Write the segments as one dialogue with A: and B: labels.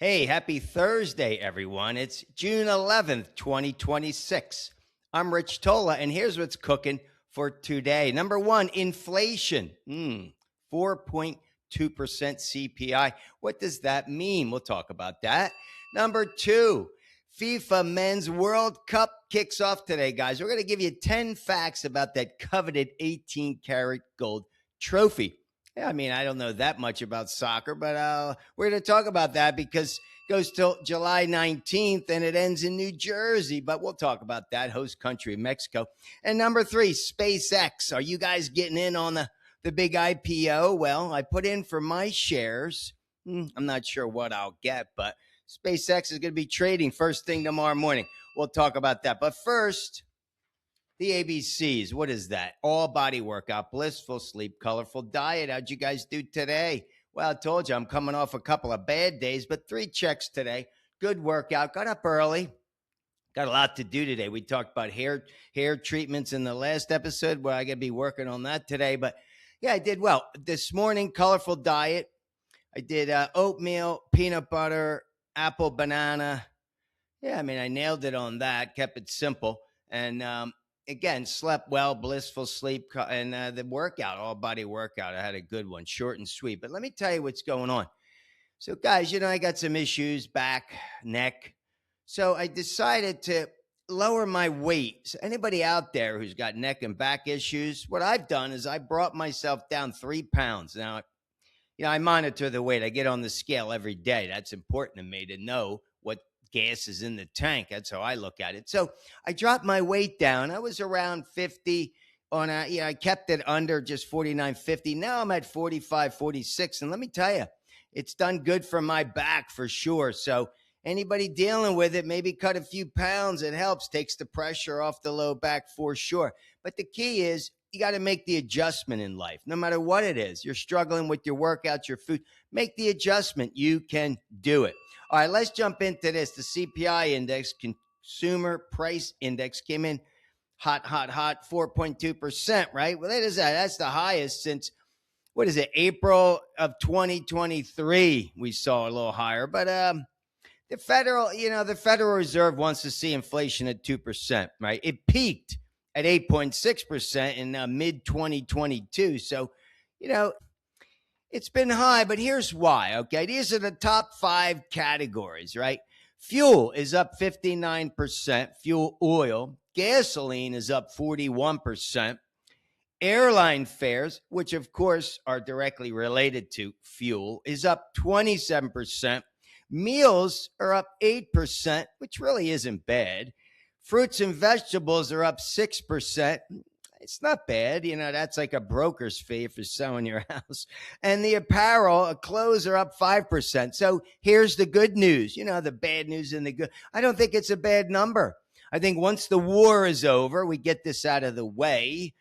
A: Hey, happy Thursday, everyone. It's June 11th, 2026. I'm Rich Tola, and here's what's cooking for today. Number one, inflation. 4.2% CPI. What does that mean? We'll talk about that. Number two, FIFA Men's World Cup kicks off today, guys. We're going to give you 10 facts about that coveted 18 karat gold trophy. Yeah, I mean, I don't know that much about soccer, but we're going to talk about that because it goes till July 19th and it ends in New Jersey. But we'll talk about that, host country of Mexico. And number three, SpaceX. Are you guys getting in on the big IPO? Well, I put in for my shares. I'm not sure what I'll get, but SpaceX is going to be trading first thing tomorrow morning. We'll talk about that. But first, the ABCs. What is that? All body workout, blissful sleep, colorful diet. How'd you guys do today? Well, I told you I'm coming off a couple of bad days, but 3 checks today. Good workout. Got up early. Got a lot to do today. We talked about hair treatments in the last episode. Well, I got to be working on that today. But yeah, I did well. This morning, colorful diet. I did oatmeal, peanut butter, apple, banana. Yeah, I mean, I nailed it on that. Kept it simple. And again, slept well, blissful sleep, and the workout, all body workout. I had a good one, short and sweet. But let me tell you what's going on. So, guys, I got some issues, back, neck. So I decided to lower my weight. So anybody out there who's got neck and back issues, what I've done is I brought myself down 3 pounds. Now, I monitor the weight. I get on the scale every day. That's important to me to know what gas is in the tank. That's how I look at it. So I dropped my weight down. I was around 50 on I kept it under just 49.50. Now I'm at 45, 46. And let me tell you, it's done good for my back for sure. So anybody dealing with it, maybe cut a few pounds. It helps, takes the pressure off the low back for sure. But the key is you got to make the adjustment in life, no matter what it is. You're struggling with your workouts, your food. Make the adjustment. You can do it. All right, let's jump into this. The CPI index, Consumer Price Index, came in hot, 4.2%, right? Well, that is that. That's the highest since, April of 2023. We saw a little higher. But the Federal Reserve wants to see inflation at 2%, right? It peaked at 8.6% in mid-2022. So, it's been high, but here's why, okay? These are the top 5 categories, right? Fuel is up 59%, fuel oil. Gasoline is up 41%. Airline fares, which of course are directly related to fuel, is up 27%. Meals are up 8%, which really isn't bad. Fruits and vegetables are up 6%. It's not bad. That's like a broker's fee for selling your house. And the apparel, clothes are up 5%. So here's the good news. The bad news and the good. I don't think it's a bad number. I think once the war is over, we get this out of the way,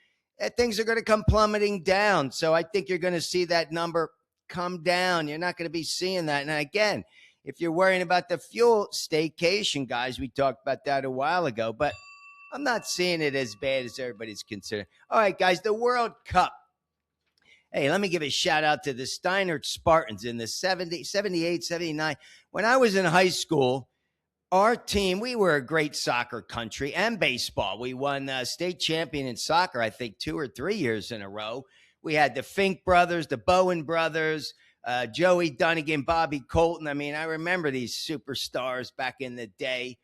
A: things are going to come plummeting down. So I think you're going to see that number come down. You're not going to be seeing that. And again, if you're worrying about the fuel staycation, guys, we talked about that a while ago, but I'm not seeing it as bad as everybody's considering. All right, guys, the World Cup. Hey, let me give a shout out to the Steinert Spartans in the 78, 79. When I was in high school, our team, we were a great soccer country and baseball. We won state champion in soccer, I think 2 or 3 years in a row. We had the Fink brothers, the Bowen brothers, Joey Dunnigan, Bobby Colton. I mean, I remember these superstars back in the day.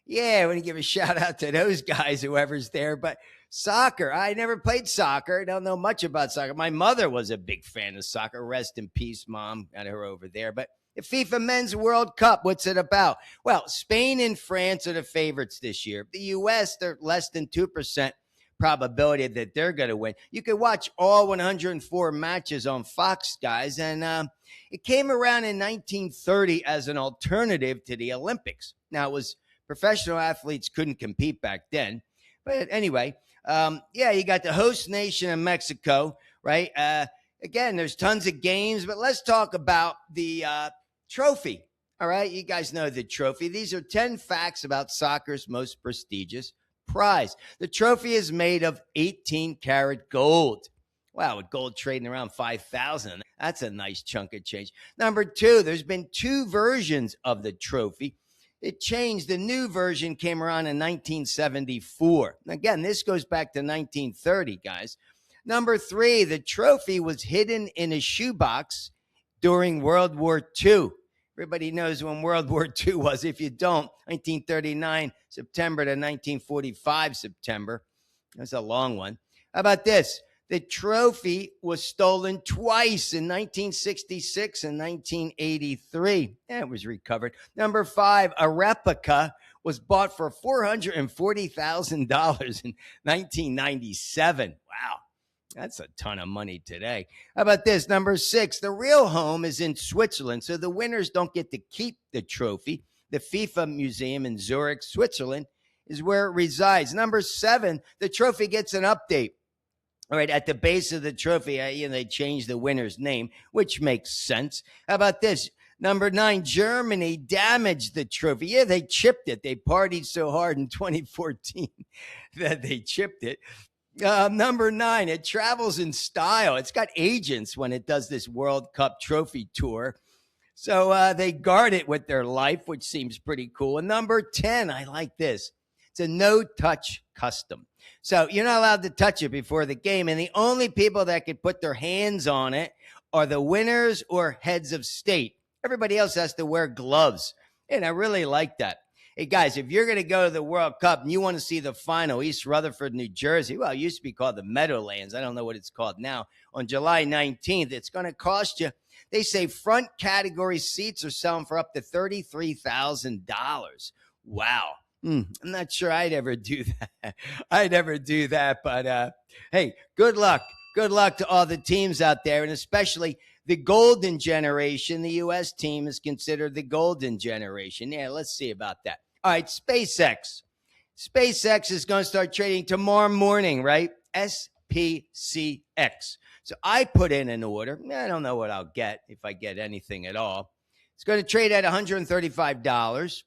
A: Yeah, I want to give a shout out to those guys, whoever's there. But soccer, I never played soccer. Don't know much about soccer. My mother was a big fan of soccer. Rest in peace, Mom. Got her over there. But the FIFA Men's World Cup, what's it about? Well, Spain and France are the favorites this year. The U.S., they're less than 2% probability that they're going to win. You could watch all 104 matches on Fox, guys. And it came around in 1930 as an alternative to the Olympics. Now, it was professional athletes couldn't compete back then. But anyway, you got the host nation of Mexico, right? Again, there's tons of games, but let's talk about the trophy. All right, you guys know the trophy. These are 10 facts about soccer's most prestigious prize. The trophy is made of 18 karat gold. Wow, with gold trading around 5,000, that's a nice chunk of change. Number two, there's been two versions of the trophy. It changed. The new version came around in 1974. Again, this goes back to 1930, guys. Number three, the trophy was hidden in a shoebox during World War II. Everybody knows when World War II was. If you don't, 1939 September to 1945 September. That's a long one. How about this? The trophy was stolen twice in 1966 and 1983. And it was recovered. Number five, a replica was bought for $440,000 in 1997. Wow. That's a ton of money today. How about this? Number six, the real home is in Switzerland, so the winners don't get to keep the trophy. The FIFA Museum in Zurich, Switzerland, is where it resides. Number seven, the trophy gets an update. All right, at the base of the trophy, they changed the winner's name, which makes sense. How about this? Number nine, Germany damaged the trophy. Yeah, they chipped it. They partied so hard in 2014 that they chipped it. Number nine, it travels in style. It's got agents when it does this World Cup trophy tour. So they guard it with their life, which seems pretty cool. And number 10, I like this. It's a no-touch custom. So you're not allowed to touch it before the game. And the only people that could put their hands on it are the winners or heads of state. Everybody else has to wear gloves. And I really like that. Hey, guys, if you're going to go to the World Cup and you want to see the final, East Rutherford, New Jersey, well, it used to be called the Meadowlands. I don't know what it's called now. On July 19th, it's going to cost you, they say front category seats are selling for up to $33,000. Wow. I'm not sure I'd ever do that. But hey, good luck. Good luck to all the teams out there, and especially the golden generation. The U.S. team is considered the golden generation. Yeah, let's see about that. All right, SpaceX. SpaceX is going to start trading tomorrow morning, right? SPCX. So I put in an order. I don't know what I'll get, if I get anything at all. It's going to trade at $135.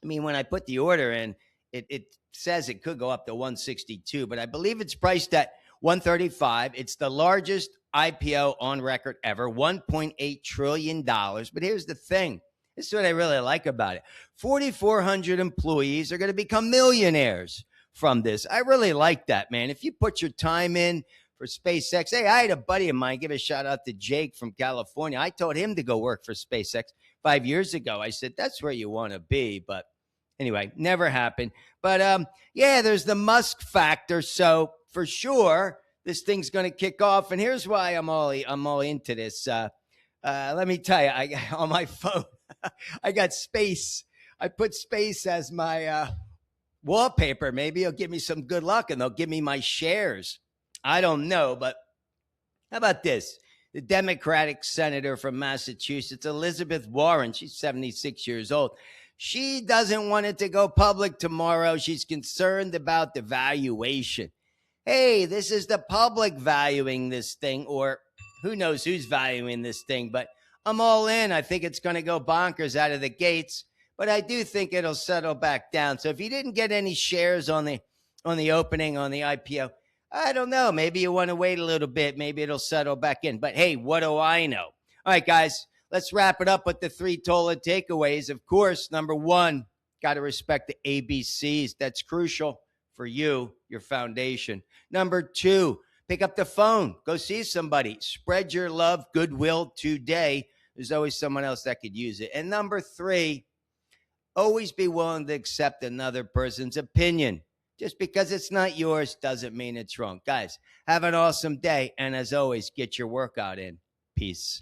A: I mean, when I put the order in, it says it could go up to 162, but I believe it's priced at 135. It's the largest IPO on record ever, $1.8 trillion. But here's the thing. This is what I really like about it. 4,400 employees are going to become millionaires from this. I really like that, man. If you put your time in for SpaceX. Hey, I had a buddy of mine, give a shout out to Jake from California. I told him to go work for SpaceX 5 years ago. I said, that's where you want to be. But anyway, never happened. But yeah, there's the Musk factor. So for sure, this thing's going to kick off. And here's why I'm all into this. Let me tell you, on my phone, I got space. I put space as my wallpaper. Maybe it'll give me some good luck and they'll give me my shares. I don't know, but how about this? The Democratic senator from Massachusetts, Elizabeth Warren, she's 76 years old. She doesn't want it to go public tomorrow. She's concerned about the valuation. Hey, this is the public valuing this thing, or who knows who's valuing this thing, but I'm all in. I think it's going to go bonkers out of the gates, but I do think it'll settle back down. So if you didn't get any shares on the opening, on the IPO, I don't know. Maybe you want to wait a little bit. Maybe it'll settle back in. But hey, what do I know? All right, guys, let's wrap it up with the 3 Tola takeaways. Of course, number 1, got to respect the ABCs. That's crucial for you, your foundation. Number 2, pick up the phone. Go see somebody. Spread your love, goodwill today. There's always someone else that could use it. And number 3, always be willing to accept another person's opinion. Just because it's not yours doesn't mean it's wrong. Guys, have an awesome day. And as always, get your workout in. Peace.